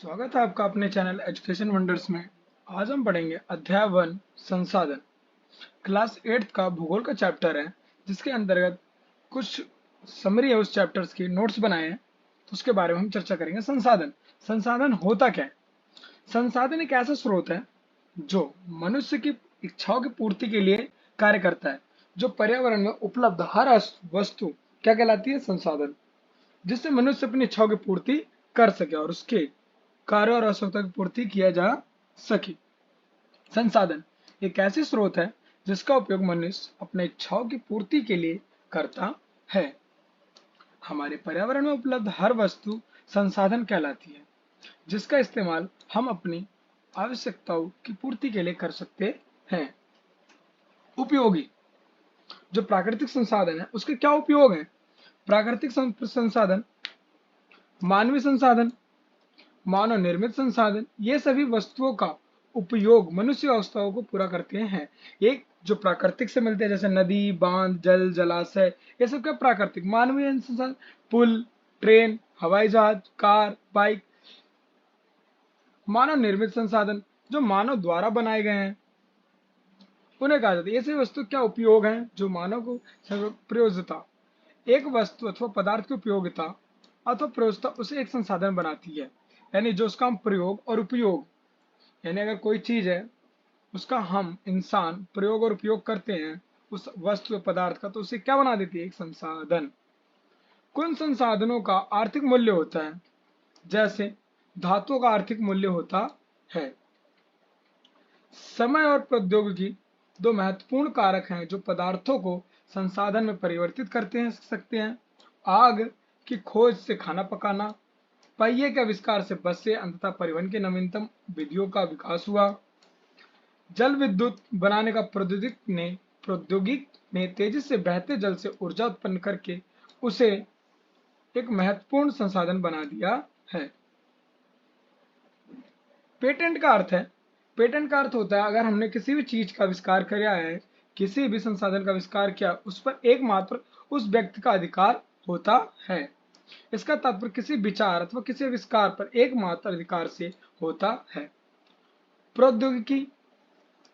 स्वागत है आपका अपने चैनल एजुकेशन वंडर्स में। आज हम पढ़ेंगे अध्याय 1 संसाधन। क्लास 8 का भूगोल का चैप्टर है, जिसके अंतर्गत कुछ समरी है उस चैप्टर्स की, नोट्स बनाए हैं, तो उसके बारे में हम चर्चा करेंगे। संसाधन संसाधन होता क्या है? संसाधन एक ऐसा स्रोत है जो मनुष्य की इच्छाओं की पूर्ति के लिए कार्य करता है। जो पर्यावरण में उपलब्ध हर वस्तु क्या कहलाती है? संसाधन। जिससे मनुष्य अपनी इच्छाओं की पूर्ति कर सके और उसके कार्य और आवश्यकता की पूर्ति किया जा सके। संसाधन एक ऐसी स्रोत है जिसका उपयोग मनुष्य अपने इच्छाओं की पूर्ति के लिए करता है। हमारे पर्यावरण में उपलब्ध हर वस्तु संसाधन कहलाती है, जिसका इस्तेमाल हम अपनी आवश्यकताओं की पूर्ति के लिए कर सकते हैं। उपयोगी जो प्राकृतिक संसाधन है उसके क्या उपयोग है? प्राकृतिक संसाधन, मानवीय संसाधन, मानव निर्मित संसाधन, ये सभी वस्तुओं का उपयोग मनुष्य अवस्थाओं को पूरा करते हैं। एक जो प्राकृतिक से मिलते हैं जैसे नदी, बांध, जल, जलाशय, ये सब क्या प्राकृतिक। मानवीय संसाधन, पुल, ट्रेन, हवाई जहाज, कार, बाइक। मानव निर्मित संसाधन जो मानव द्वारा बनाए गए हैं उन्हें कहा जाता है। ये सभी वस्तु क्या उपयोग हैं जो मानव को प्रयोज्यता, एक वस्तु अथवा पदार्थ की उपयोगिता अथवा प्रयोज्यता उसे एक संसाधन बनाती है। यानी जो उसका हम प्रयोग और उपयोग, यानी अगर कोई चीज है उसका हम इंसान प्रयोग और उपयोग करते हैं उस वस्तु पदार्थ का, तो उसे क्या बना देती है? एक संसाधन। कुछ संसाधनों का आर्थिक मूल्य होता है, जैसे धातुओं का आर्थिक मूल्य होता है। समय और प्रौद्योगिकी दो महत्वपूर्ण कारक हैं जो पदार्थों को संसाधन में परिवर्तित करते हैं सकते हैं। आग की खोज से खाना पकाना, पहिए के आविष्कार से बसें, अंततः परिवहन के नवीनतम विधियों का विकास हुआ। जल विद्युत बनाने का प्रौद्योगिक ने तेजी से बहते जल से ऊर्जा उत्पन्न करके उसे एक महत्वपूर्ण संसाधन बना दिया है। पेटेंट का अर्थ है, पेटेंट का अर्थ होता है अगर हमने किसी भी चीज का आविष्कार किया है, किसी भी संसाधन का आविष्कार किया, उस पर एकमात्र उस व्यक्ति का अधिकार होता है। इसका तात्पर्य किसी विचार अथवा किसी आविष्कार पर एकमात्र अधिकार से होता है। प्रौद्योगिकी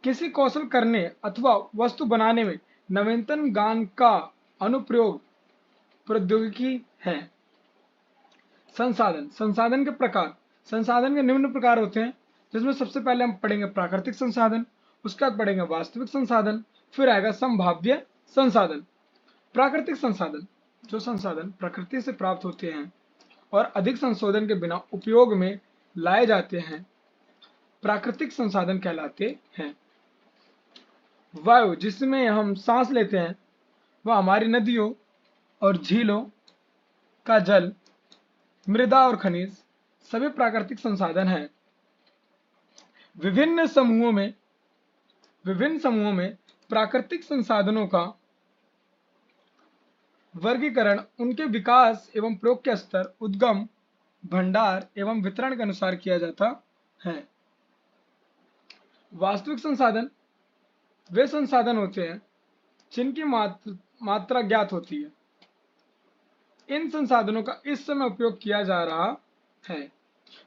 किसी कौशल करने अथवा वस्तु बनाने में नवीनतम ज्ञान का अनुप्रयोग प्रौद्योगिकी है। संसाधन, संसाधन के प्रकार, संसाधन के निम्न प्रकार होते हैं, जिसमें सबसे पहले हम पढ़ेंगे प्राकृतिक संसाधन, उसके बाद पढ़ेंगे वास्तविक संसाधन, फिर आएगा संभाव्य संसाधन। प्राकृतिक संसाधन जो संसाधन प्रकृति से प्राप्त होते हैं और अधिक संशोधन के बिना उपयोग में लाए जाते हैं, प्राकृतिक संसाधन कहलाते हैं। वायु जिसमें हम सांस लेते हैं, वह हमारी नदियों और झीलों का जल, मृदा और खनिज सभी प्राकृतिक संसाधन हैं। विभिन्न समूहों में प्राकृतिक संसाधनों का वर्गीकरण उनके विकास एवं प्रयोग के स्तर, उद्गम, भंडार एवं वितरण के अनुसार किया जाता है। वास्तविक संसाधन वे संसाधन होते हैं जिनकी मात्रा ज्ञात होती है। इन संसाधनों का इस समय उपयोग किया जा रहा है।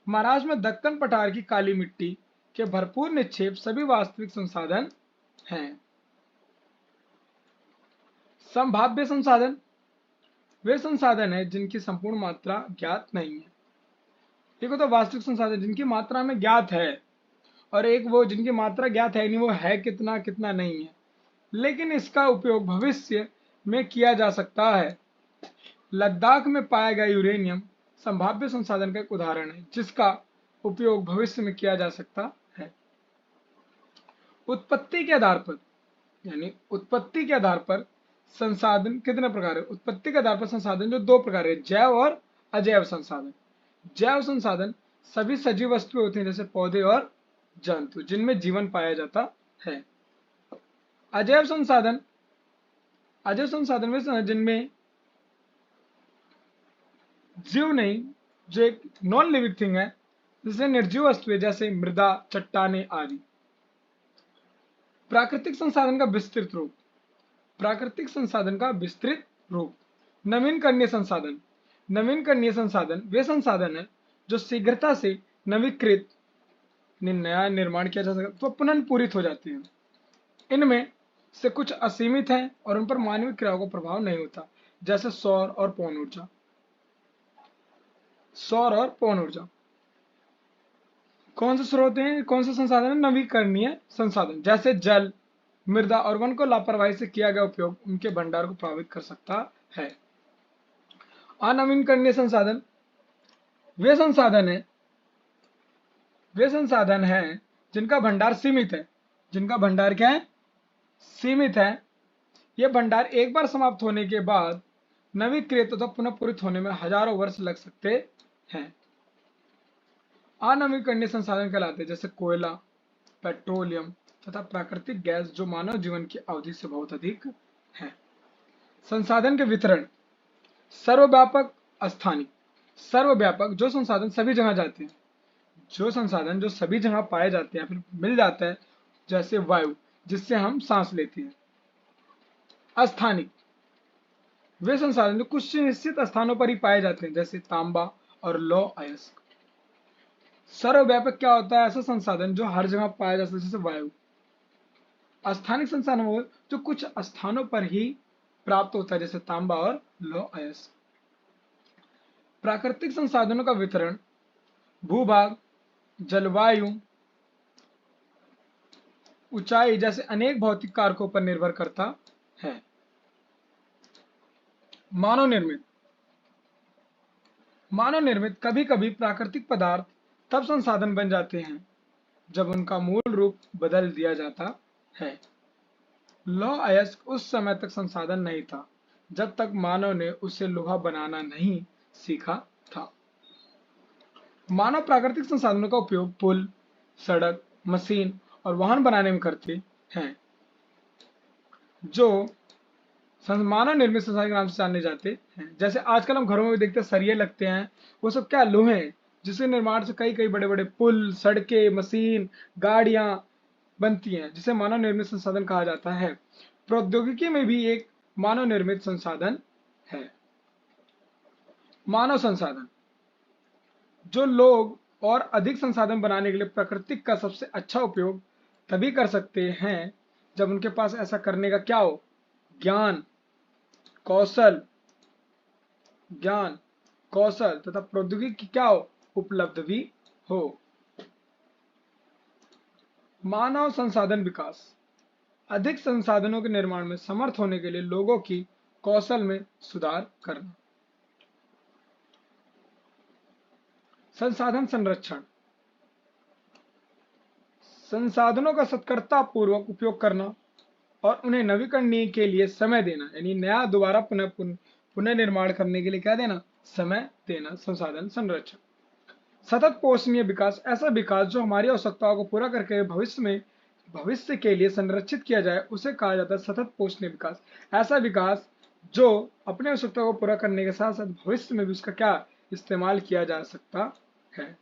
महाराष्ट्र में दक्कन पठार की काली मिट्टी के भरपूर निक्षेप सभी वास्तविक संसाधन हैं। संभाव्य संसाधन वे संसाधन हैं जिनकी संपूर्ण मात्रा ज्ञात नहीं है। एक होता है वास्तविक संसाधन जिनकी मात्रा में ज्ञात है, और एक वो जिनकी मात्रा ज्ञात है नहीं, वो है कितना कितना नहीं है, लेकिन इसका उपयोग भविष्य में किया जा सकता है। लद्दाख में पाया गया यूरेनियम संभाव्य संसाधन का एक उदाहरण है जिसका उपयोग भविष्य में किया जा सकता है। उत्पत्ति के आधार पर, यानी उत्पत्ति के आधार पर संसाधन कितने प्रकार है? उत्पत्ति के आधार पर संसाधन जो दो प्रकार है, जैव और अजैव संसाधन। जैव संसाधन सभी सजीव वस्तुएं होती हैं जैसे पौधे और जंतु जिनमें जीवन पाया जाता है। अजैव संसाधन वे जिनमें जीव नहीं, जो एक नॉन लिविंग थिंग है, जिससे निर्जीव वस्तुएं जैसे मृदा, चट्टाने आदि। प्राकृतिक संसाधन का विस्तृत रूप, प्राकृतिक संसाधन का विस्तृत रूप। नवीनकरणीय संसाधन वे संसाधन हैं जो शीघ्रता से नवीकृत नया निर्माण किया जा सकता है तो पुनर्पूरित हो जाती हैं। इनमें से कुछ असीमित हैं और उन पर मानवीय क्रियाओं का प्रभाव नहीं होता, जैसे सौर और पवन ऊर्जा। सौर और पवन ऊर्जा कौन से स्रोत हैं, कौन से संसाधन है? नवीकरणीय संसाधन, जैसे जल, मृदा और वन को लापरवाही से किया गया उपयोग उनके भंडार को प्रभावित कर सकता है। अनवीकरणीय संसाधन वे संसाधन है जिनका भंडार सीमित है। जिनका भंडार क्या है? सीमित है। ये भंडार एक बार समाप्त होने के बाद नवीकृत तथा पुनः पूरित होने में हजारों वर्ष लग सकते हैं। अनवीकरणीय संसाधन कहलाते हैं जैसे कोयला, पेट्रोलियम तथा प्राकृतिक गैस, जो मानव जीवन की अवधि से बहुत अधिक है। संसाधन के वितरण सर्वव्यापक, अस्थानिक। सर्वव्यापक जो संसाधन सभी जगह जाते हैं, जो संसाधन जो सभी जगह पाए जाते हैं फिर मिल जाता है, जैसे वायु जिससे हम सांस लेते हैं। अस्थानिक वे संसाधन जो कुछ निश्चित स्थानों पर ही पाए जाते हैं, जैसे तांबा और लौह अयस्क। सर्वव्यापक क्या होता है? ऐसा संसाधन जो हर जगह पाया जा सकता है, जैसे वायु। अस्थानिक संसाधन वो जो कुछ स्थानों पर ही प्राप्त होता है, जैसे तांबा और लौह अयस्क। प्राकृतिक संसाधनों का वितरण भूभाग, जलवायु, ऊंचाई जैसे अनेक भौतिक कारकों पर निर्भर करता है। मानव निर्मित कभी कभी प्राकृतिक पदार्थ तब संसाधन बन जाते हैं जब उनका मूल रूप बदल दिया जाता है। लौह अयस्क उस समय तक संसाधन नहीं था जब तक मानव ने उसे लोहा बनाना नहीं सीखा था। मानव प्राकृतिक संसाधनों का उपयोग पुल, सड़क, मशीन और वाहन बनाने में करते हैं, जो मानव निर्मित संसाधन के नाम से जाने जाते हैं। जैसे आजकल हम घरों में भी देखते हैं सरिये लगते हैं, वो सब क्या? लोहे हैं, जिसके निर्माण से कई कई बड़े बड़े पुल, सड़कें, मशीन, गाड़ियां बनती हैं, जिसे मानव निर्मित संसाधन कहा जाता है। प्रौद्योगिकी में भी एक मानव निर्मित संसाधन है। मानव संसाधन जो लोग और अधिक संसाधन बनाने के लिए प्राकृतिक का सबसे अच्छा उपयोग तभी कर सकते हैं जब उनके पास ऐसा करने का क्या हो? ज्ञान, कौशल तथा प्रौद्योगिकी की क्या हो? उपलब्ध भी हो। मानव संसाधन विकास अधिक संसाधनों के निर्माण में समर्थ होने के लिए लोगों की कौशल में सुधार करना। संसाधन संरक्षण संसाधनों का सत्कर्ता पूर्वक उपयोग करना और उन्हें नवीकरणीय के लिए समय देना, यानी नया दोबारा पुनः निर्माण करने के लिए क्या देना? समय देना। संसाधन संरक्षण। सतत पोषणीय विकास ऐसा विकास जो हमारी आवश्यकताओं को पूरा करके भविष्य के लिए संरक्षित किया जाए, उसे कहा जाता है सतत पोषणीय विकास। ऐसा विकास जो अपने आवश्यकताओं को पूरा करने के साथ साथ भविष्य में भी उसका क्या इस्तेमाल किया जा सकता है,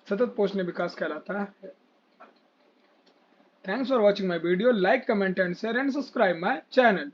सतत पोषणीय विकास कहलाता है। Thanks for watching my video. Like, comment and share and subscribe my channel.